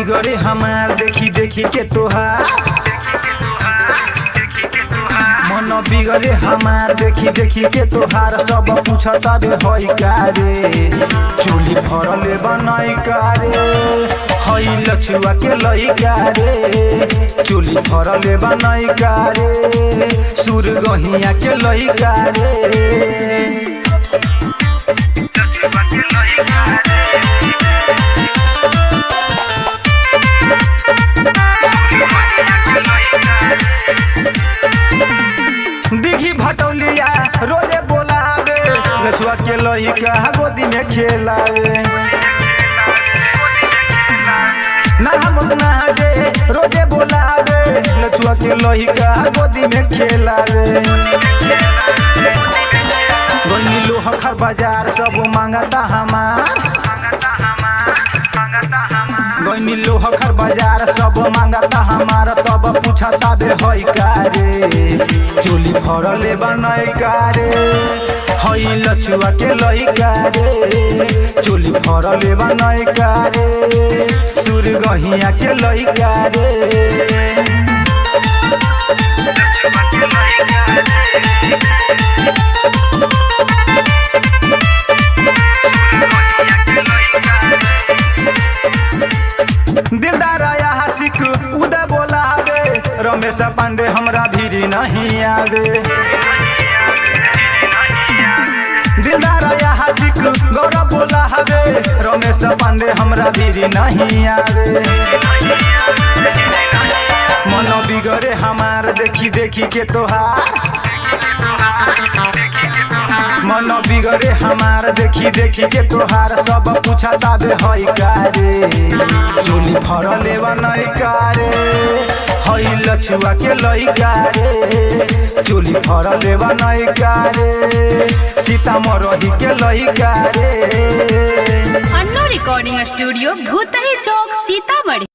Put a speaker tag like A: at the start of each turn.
A: बिगड़े हमार देखी देखी के तोहार, मन बिगड़े हमार देखी देखी के तोहार। सब पूछता रे हई का रे, चोली फरले बनई का रे, हई लछुआ के लइका रे, चोली फरले बनई का रे, सुर गहिया के लइका रे। दिघी भटौलिया रोजे बोलावे, लछुआ के लइका गोदी में खेलावे। नहाजे रोजे बोलावे, लछुआ के लइका गोदी में खेलावे। गनी लोहखर बाजार सब मांगता हमार, गनी लोहखर बाजार सब मांगता हमार। तब पूछता बे हई का रे, चोली फरले बनई का रे, हई लछुआ के लइका रे, चोली फरले बनई का रे, सुर गहिया के लइका रे। दिलदार आया हसिक उदय बोलावे, रमेश पांडे हमरा भीरी नहीं आवे। दिलदार आया हसिक गौरव बोलावे, रमेश पांडे हमरा भीरी नहीं आवे। मन बिगड़े हमार देखी देखी के तोहार, मन बिगड़े हमार देखी देखी के तोहार। सब पूछता बे हई का रे, चोली फरले बनई का रे, हई लछुआ के लइका रे, चोली फरले बनई का रे, सीतामढ़ी के लइका रे।
B: अन्नू रिकॉर्डिंग स्टूडियो भूतही चौक सीतामढ़ी।